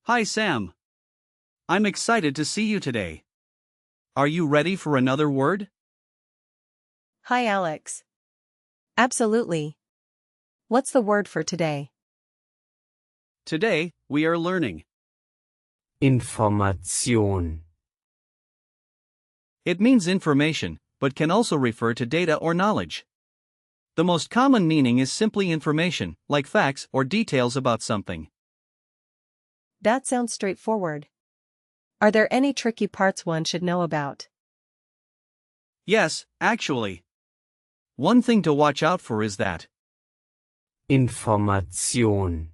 Hi Sam. I'm excited to see you today. Are you ready for another word? Hi Alex. Absolutely. What's the word for today? Today, we are learning. Information. It means information, but can also refer to data or knowledge. The most common meaning is simply information, like facts or details about something. That sounds straightforward. Are there any tricky parts one should know about? Yes, actually. One thing to watch out for is that Information.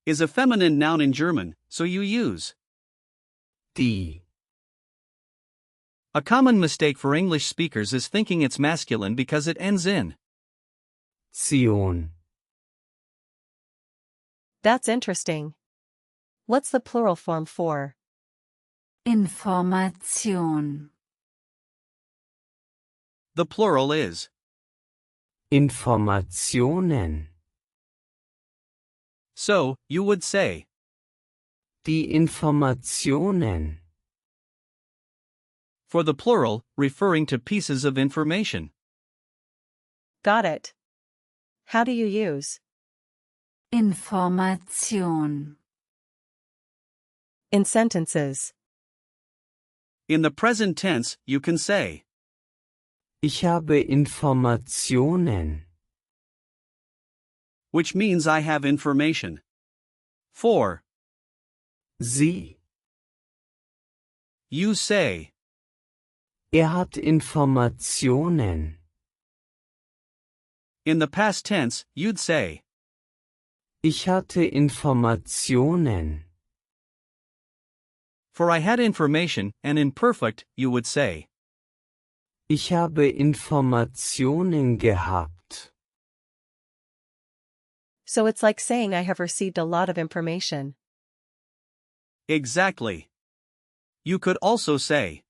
is a feminine noun in German, so you use. Die. A common mistake for English speakers is thinking it's masculine because it ends in Tion. That's interesting. What's the plural form for? Information. The plural is. Informationen. So, you would say Die Informationen. for the plural, referring to pieces of information. Got it. How do you use? Information. In sentences. In the present tense, you can say Ich habe Informationen. which means I have information. For Sie. you say Hat Informationen. in the past tense, you'd say Ich hatte Informationen. for I had information, and in perfect, you would say Ich habe Informationen gehabt. So it's like saying I have received a lot of information. exactly. You could also say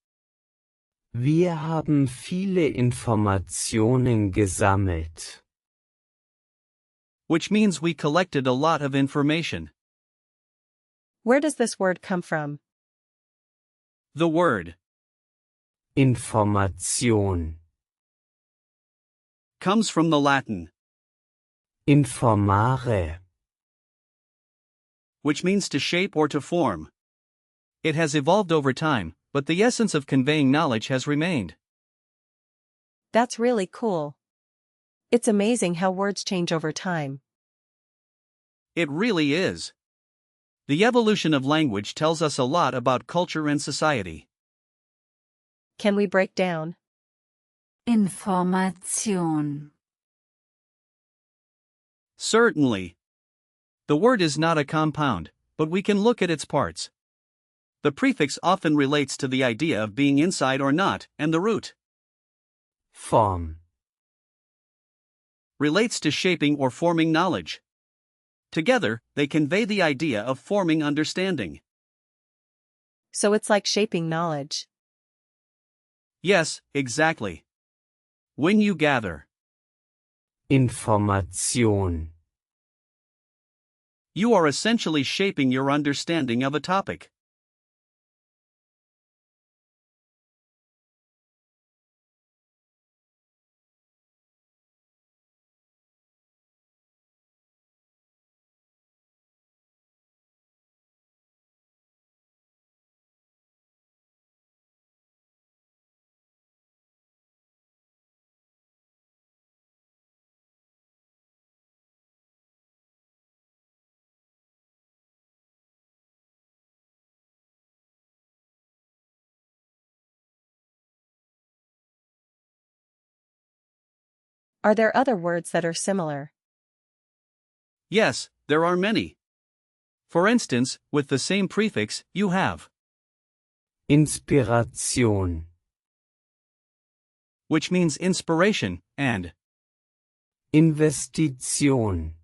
Wir haben viele Informationen gesammelt. which means we collected a lot of information. Where does this word come from? The word Information. comes from the Latin, Informare. which means to shape or to form. It has evolved over time, but the essence of conveying knowledge has remained. That's really cool. It's amazing how words change over time. It really is. The evolution of language tells us a lot about culture and society. Can we break down? Information. Certainly. The word is not a compound, but we can look at its parts. The prefix often relates to the idea of being inside or not, and the root Form. relates to shaping or forming knowledge. Together, they convey the idea of forming understanding. So it's like shaping knowledge. Yes, exactly. When you gather, Information. you are essentially shaping your understanding of a topic. Are there other words that are similar? Yes, there are many. For instance, with the same prefix, you have Inspiration. which means inspiration, and Investition.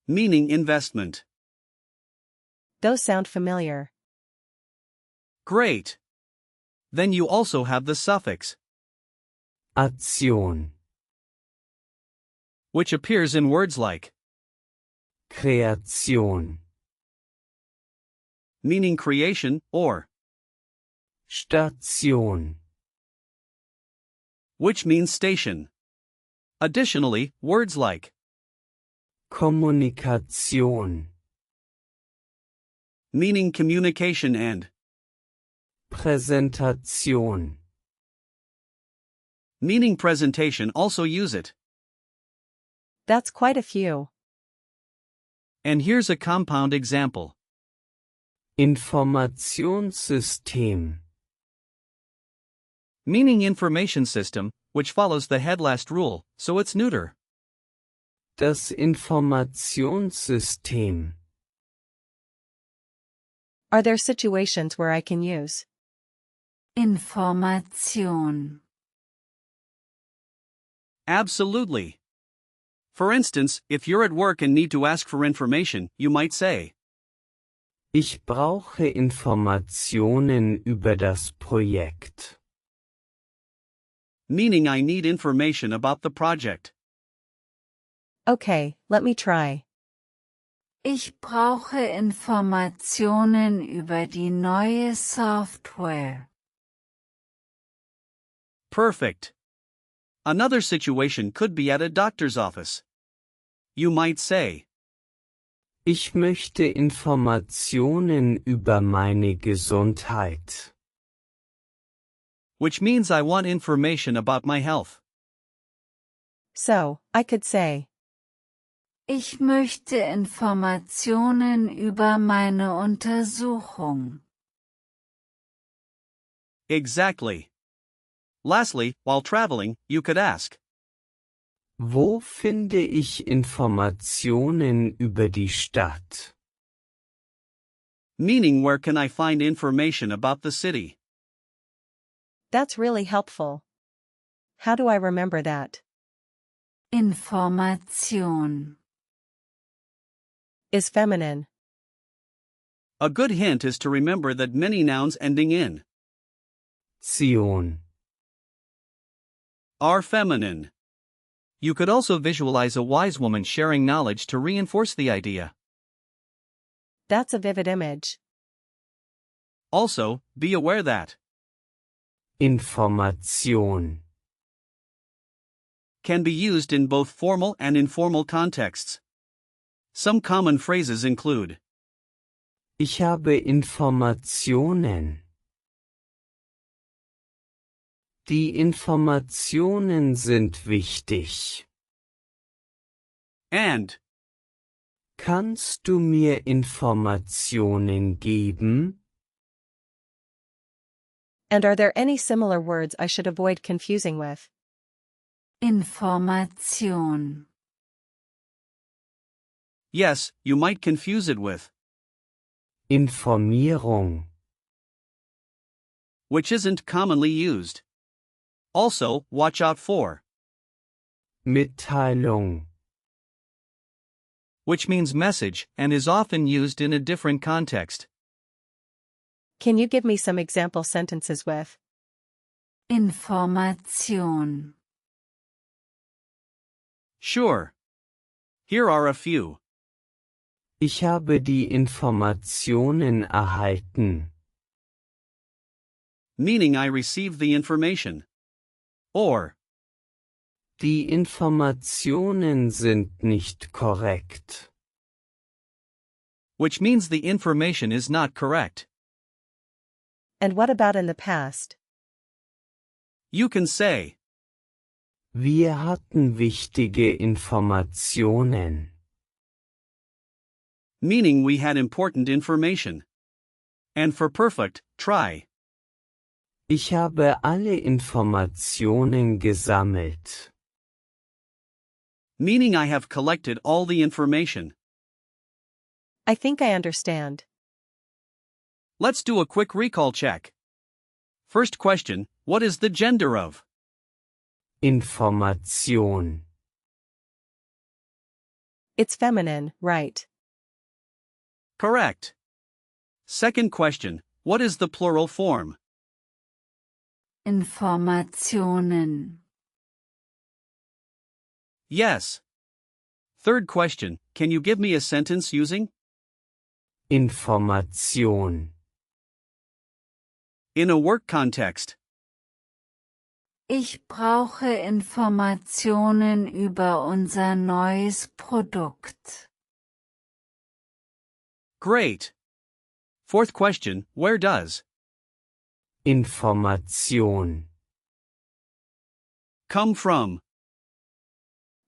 meaning investment. Those sound familiar. Great. Then you also have the suffix Aktion. which appears in words like Kreation, meaning creation or, Station, which means station. Additionally, words like Kommunikation, meaning communication and Präsentation, meaning presentation also use it. That's quite a few. And here's a compound example. Informationssystem, Meaning information system, which follows the head last rule, so it's neuter. das Informationssystem, Are there situations where I can use Information. Absolutely. For instance, if you're at work and need to ask for information, you might say, Ich brauche Informationen über das Projekt. meaning I need information about the project. Okay, let me try. Ich brauche Informationen über die neue Software. Perfect. Another situation could be at a doctor's office. You might say, Ich möchte Informationen über meine Gesundheit. which means I want information about my health. So, I could say, Ich möchte Informationen über meine Untersuchung. Exactly. Lastly, while traveling, you could ask, Wo finde ich Informationen über die Stadt? meaning where can I find information about the city? that's really helpful. How do I remember that? Information. Is feminine. A good hint is to remember that many nouns ending in Tion, are feminine. You could also visualize a wise woman sharing knowledge to reinforce the idea. That's a vivid image. Also, be aware that Information, can be used in both formal and informal contexts. Some common phrases include Ich habe Informationen. Die Informationen sind wichtig. and Kannst du mir Informationen geben? And are there any similar words I should avoid confusing with? Information. yes, you might confuse it with, Informierung, which isn't commonly used. Also, watch out for, Mitteilung, which means message and is often used in a different context. Can you give me some example sentences with Information. Sure. Here are a few. Ich habe die Informationen erhalten. Meaning I received the information. Or, Die Informationen sind nicht korrekt. which means the information is not correct. And what about in the past? You can say, Wir hatten wichtige Informationen. meaning we had important information. And for perfect, try, Ich habe alle Informationen gesammelt. meaning I have collected all the information. I think I understand. Let's do a quick recall check. First question, what is the gender of? Information. It's feminine, right? Correct. Second question, what is the plural form? Informationen. Yes. Third question, can you give me a sentence using Information. in a work context? Ich brauche Informationen über unser neues Produkt. Great. Fourth question, where does Information. come from?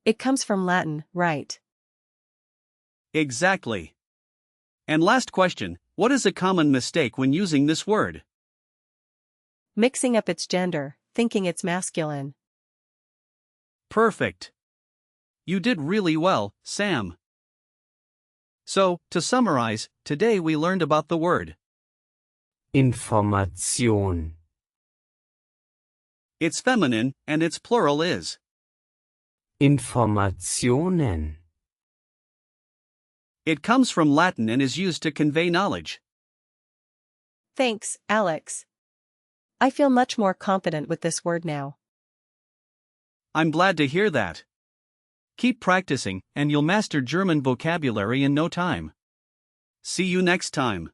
It comes from Latin, right? Exactly. And last question, what is a common mistake when using this word? Mixing up its gender, thinking it's masculine. Perfect. You did really well, Sam. So, to summarize, today we learned about the word. Information. It's feminine, and its plural is. Informationen. It comes from Latin and is used to convey knowledge. Thanks, Alex. I feel much more confident with this word now. I'm glad to hear that. Keep practicing, and you'll master German vocabulary in no time. See you next time.